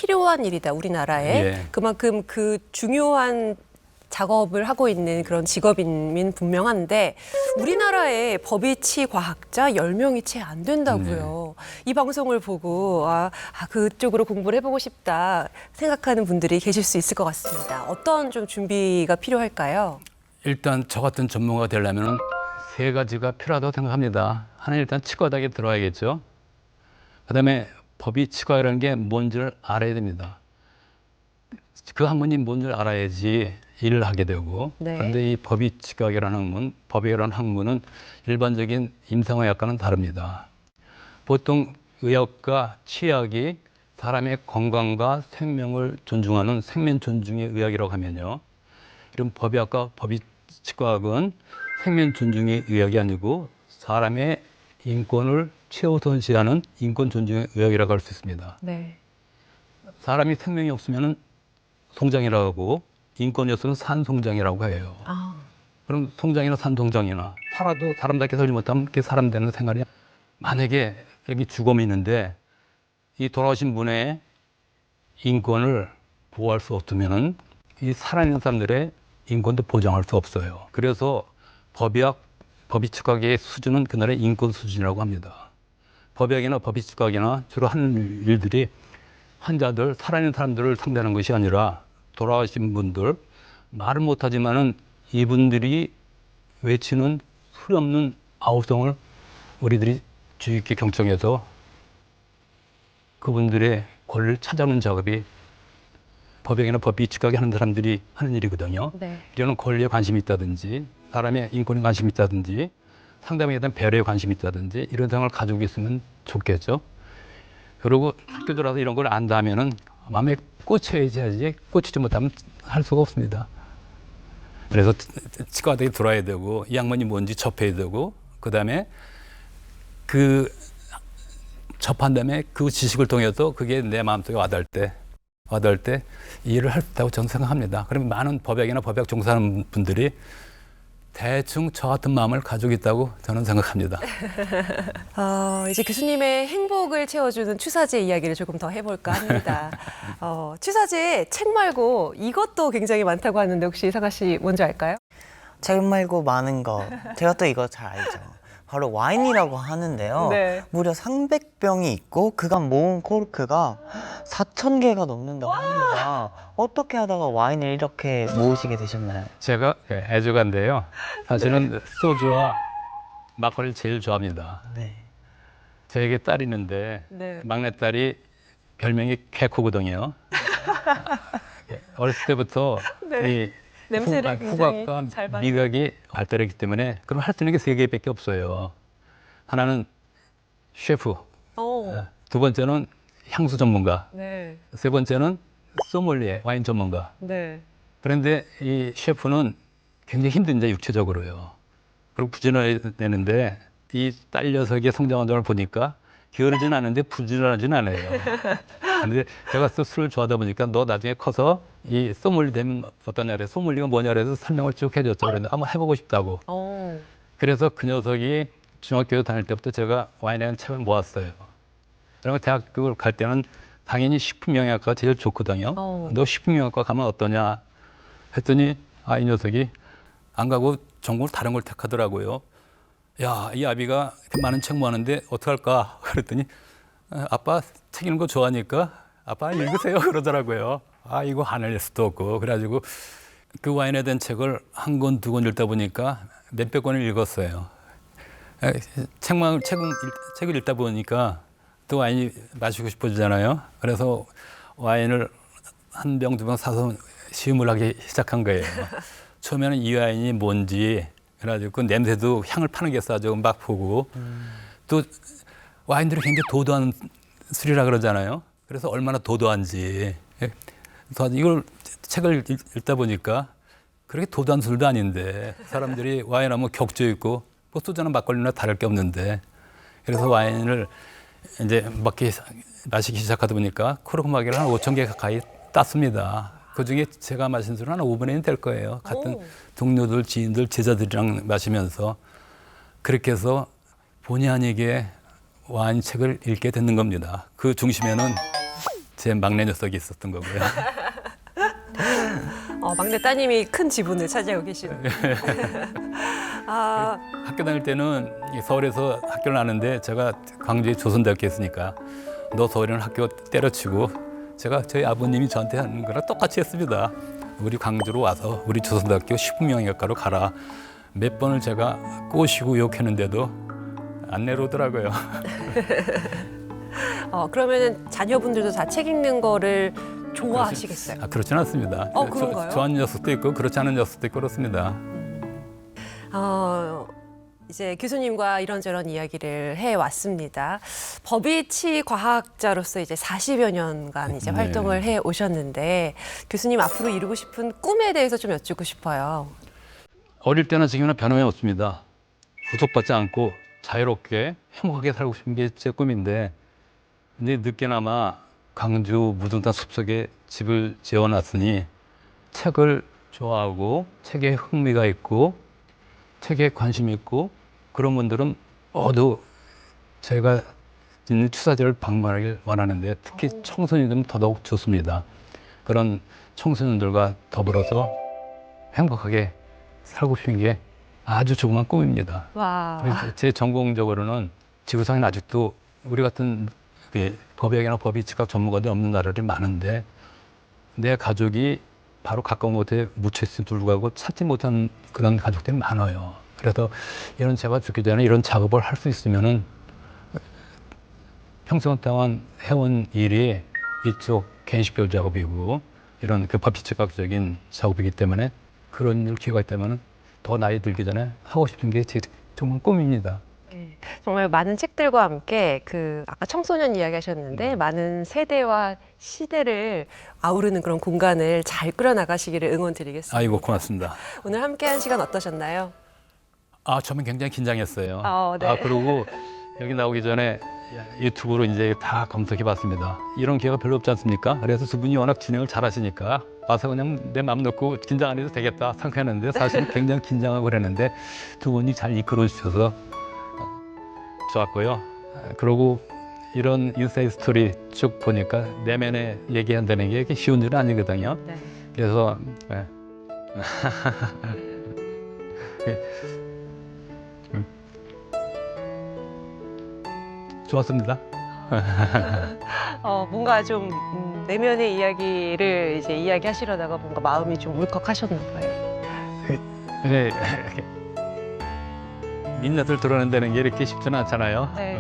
필요한 일이다, 우리나라에. 예. 그만큼 그 중요한 작업을 하고 있는 그런 직업인 분명한데 우리나라에 법이치 과학자 10명이 채 안 된다고요. 이 방송을 보고 그쪽으로 공부를 해보고 싶다 생각하는 분들이 계실 수 있을 것 같습니다. 어떤 좀 준비가 필요할까요? 일단 저 같은 전문가가 되려면 세 가지가 필요하다고 생각합니다. 하나는 일단 치과대학에 들어야겠죠. 그다음에 법이 치과라는 게 뭔지를 알아야 됩니다. 그 학문이 뭔지를 알아야지 일을 하게 되고. 네. 그런데 이 법이 치과학이라는 학문, 법이라는 학문은 일반적인 임상의학과는 다릅니다. 보통 의학과 치의학이 사람의 건강과 생명을 존중하는 생명 존중의 의학이라고 하면요. 이런 법의학과 법의치과학은 생명 존중의 의학이 아니고 사람의 인권을 최우선시하는 인권 존중의 의학이라고 할 수 있습니다. 네. 사람이 생명이 없으면 송장이라고 하고 인권이 없으면 산송장이라고 해요. 그럼 송장이나 산송장이나 살아도 사람답게 살지 못하면 그게 사람 되는 생활이 만약에 여기 죽음이 있는데 이 돌아가신 분의 인권을 보호할 수 없으면은 이 살아있는 사람들의 인권도 보장할 수 없어요. 그래서 법의학, 법의치과학의 수준은 그날의 인권 수준이라고 합니다. 법의학이나 법의치과학이나 주로 하는 일들이 환자들, 살아있는 사람들을 상대하는 것이 아니라 돌아가신 분들, 말을 못하지만은 이분들이 외치는 소리 없는 아우성을 우리들이 주의 깊게 경청해서 그분들의 권리를 찾아오는 작업이 법의학이나 법의치과학이 하는 사람들이 하는 일이거든요. 네. 이런 권리에 관심이 있다든지 사람의 인권에 관심이 있다든지 상담에 대한 배려에 관심이 있다든지 이런 생각을 가지고 있으면 좋겠죠. 그리고 학교 들어서 이런 걸 안다면은 마음에 꽂혀야지 하지 꽂히지 못하면 할 수가 없습니다. 그래서 치과대에 들어야 되고 이 학문이 뭔지 접해야 되고 그다음에 그 접한 다음에 그 지식을 통해서 그게 내 마음속에 와닿을 때 이해를 할 수 있다고 저는 생각합니다. 그러면 많은 법학이나 법학 종사하는 분들이 대충 저 같은 마음을 가지고 있다고 저는 생각합니다. 이제 교수님의 행복을 채워주는 추사제 이야기를 조금 더 해볼까 합니다. 추사제 책 말고 이것도 굉장히 많다고 하는데 혹시 상아 씨 뭔지 알까요? 책 말고 많은 거 제가 또 이거 잘 알죠. 바로 와인이라고 하는데요. 네. 무려 300병이 있고 그간 모은 코르크가 4,000개가 넘는다고 합니다. 어떻게 하다가 와인을 이렇게 모으시게 되셨나요? 제가 애주가인데요. 사실은 소주와 막걸리를 제일 좋아합니다. 네. 저에게 딸이 있는데 네. 막내딸이 별명이 개코거든요. 어렸을 때부터 네. 이 냄새를 굉장히 후각과 잘 맡는. 미각이 발달했기 때문에 그럼 할 수 있는 게 세 개밖에 없어요. 하나는 셰프, 어. 두 번째는 향수 전문가, 네. 세 번째는 소믈리에, 와인 전문가. 네. 그런데 이 셰프는 굉장히 힘든데 육체적으로요. 그리고 부지런해야 되는데 이 딸 녀석의 성장 과정을 보니까 게으르진 않은데 부지런하진 않아요. 근데 제가 또 술을 좋아하다 보니까 너 나중에 커서 이 소믈리 되면 어떠냐 그래서 소믈리가 뭐냐 그래서 설명을 쭉 해줬죠. 그랬는데 한번 해보고 싶다고. 어. 그래서 그 녀석이 중학교 다닐 때부터 제가 와인이라는 책을 모았어요. 그리고 대학교를 갈 때는 당연히 식품영양학과가 제일 좋거든요. 너 식품영양학과 가면 어떠냐 했더니 이 녀석이 안 가고 전공을 다른 걸 택하더라고요. 야, 이 아비가 이렇게 많은 책 모았는데 어떡할까? 그랬더니 아빠 책 읽는 거 좋아하니까 아빠 읽으세요 그러더라고요. 이거 하늘 수도 없고 그래가지고 그 와인에 대한 책을 한 권, 두 권 읽다 보니까 몇백 권을 읽었어요. 책을 읽다 보니까 또 와인이 마시고 싶어지잖아요. 그래서 와인을 한 병, 두 병 사서 시음을 하기 시작한 거예요. 처음에는 이 와인이 뭔지 그래가지고 그 냄새도 향을 파는 게 싸죠. 막 보고 또 와인들이 굉장히 도도한 술이라 그러잖아요. 그래서 얼마나 도도한지 그래서 이걸 책을 읽다 보니까 그렇게 도도한 술도 아닌데 사람들이 와인하면 격조 있고 뭐 소주나 막걸리나 다를 게 없는데 그래서 와인을 이제 마시기 시작하다 보니까 코르크마개를 한 5,000개 가까이 땄습니다. 그중에 제가 마신 술은 한 5분의 1 될 거예요. 같은 동료들, 지인들, 제자들이랑 마시면서 그렇게 해서 본의 아니게 와인 책을 읽게 되는 겁니다. 그 중심에는 제 막내 녀석이 있었던 거고요. 막내 따님이 큰 지분을 차지하고 계시는. 아, 학교 다닐 때는 이 서울에서 학교를 나왔는데 제가 광주에 조선대학교에 있으니까 너 서울에는 학교 때려치고 제가 저희 아버님이 저한테 하는 거랑 똑같이 했습니다. 우리 광주로 와서 우리 조선대학교 식품영양학과로 가라. 몇 번을 제가 꼬시고 욕했는데도 안 내려오더라고요. 그러면은 자녀분들도 다 책 읽는 거를 좋아하시겠어요? 그렇지는 않습니다. 그런가요? 좋아하는 녀석도 있고 그렇지 않은 녀석도 있고 그렇습니다. 이제 교수님과 이런저런 이야기를 해 왔습니다. 법의치 과학자로서 이제 40여 년간 이제 네. 활동을 해 오셨는데 교수님 앞으로 이루고 싶은 꿈에 대해서 좀 여쭙고 싶어요. 어릴 때나 지금이나 변함이 없습니다. 구속받지 않고 자유롭게 행복하게 살고 싶은 게 제 꿈인데 근데 늦게나마 광주 무등산 숲속에 집을 지어놨으니 책을 좋아하고 책에 흥미가 있고 책에 관심이 있고 그런 분들은 모두 제가 있는 추사제를 방문하길 원하는데 특히 청소년들은 더더욱 좋습니다. 그런 청소년들과 더불어서 행복하게 살고 싶은 게 아주 조그만 꿈입니다. 와. 그래서 제 전공적으로는 지구상에 아직도 우리 같은 법학이나 법의치과 전문가들이 없는 나라들이 많은데 내 가족이 바로 가까운 곳에 묻혀있음에도 불구하고 찾지 못한 그런 가족들이 많아요. 그래서 이런 제가 죽기 전에 이런 작업을 할 수 있으면은 평생 동안 해온 일이 이쪽 gen식별 작업이고 이런 그 법의치과학적인 작업이기 때문에 그런 일 기회가 있다면 더 나이 들기 전에 하고 싶은 게 제 정말 꿈입니다. 네. 정말 많은 책들과 함께 아까 청소년 이야기하셨는데 많은 세대와 시대를 아우르는 그런 공간을 잘 꾸려나가시기를 응원드리겠습니다. 아이고 고맙습니다. 오늘 함께한 시간 어떠셨나요? 처음엔 굉장히 긴장했어요. 네. 그리고 여기 나오기 전에 유튜브로 이제 다 검색해봤습니다. 이런 기회가 별로 없지 않습니까? 그래서 두 분이 워낙 진행을 잘하시니까 와서 그냥 내 마음 놓고 긴장 안 해도 되겠다 생각했는데 사실 굉장히 긴장하고 그랬는데 두 분이 잘 이끌어 주셔서 좋았고요. 그리고 이런 인사이드 스토리 쭉 보니까 내면에 얘기한다는 게 이렇게 쉬운 일은 아니거든요. 네. 그래서 좋았습니다. 뭔가 좀 내면의 이야기를 이제 이야기하시려다가 뭔가 마음이 좀 울컥하셨나 봐요. 네. 민낯을 드러낸다는 게 이렇게 쉽지는 않잖아요. 네.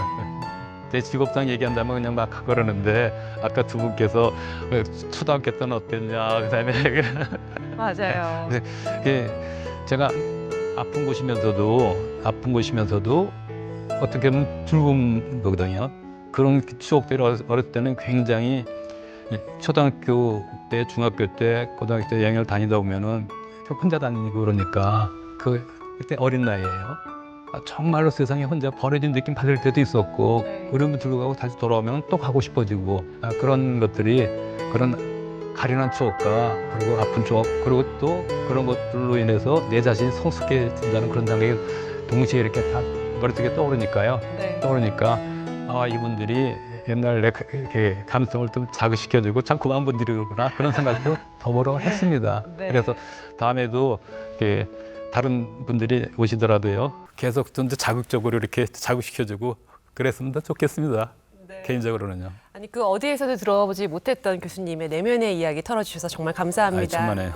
제 직업상 얘기한다면 그냥 막 그러는데 아까 두 분께서 초등학교 때는 어땠냐 그다음에 맞아요. 제가 아픈 곳이면서도 어떻게 보면 즐거운 거거든요. 그런 추억들이 어렸을 때는 굉장히 초등학교 때, 중학교 때, 고등학교 때 여행을 다니다 보면은 혼자 다니고 그러니까 그때 어린 나이예요. 정말로 세상에 혼자 버려진 느낌 받을 때도 있었고 네. 그러면 들어가고 다시 돌아오면 또 가고 싶어지고 그런 것들이 그런 가련한 추억과 그리고 아픈 추억 그리고 또 그런 것들로 인해서 내 자신이 성숙해진다는 그런 생각이 동시에 이렇게 다 머릿속에 떠오르니까요. 네. 떠오르니까 이분들이 옛날 내 이렇게 감성을 좀 자극시켜주고 참 고마운 분들이구나 그런 생각도 더불어 했습니다. 네. 그래서 다음에도 이렇게 다른 분들이 오시더라도요 계속 좀 더 자극적으로 이렇게 자극시켜주고 그랬으면 더 좋겠습니다. 네. 개인적으로는요. 아니 어디에서도 들어보지 못했던 교수님의 내면의 이야기 털어주셔서 정말 감사합니다. 천만에요.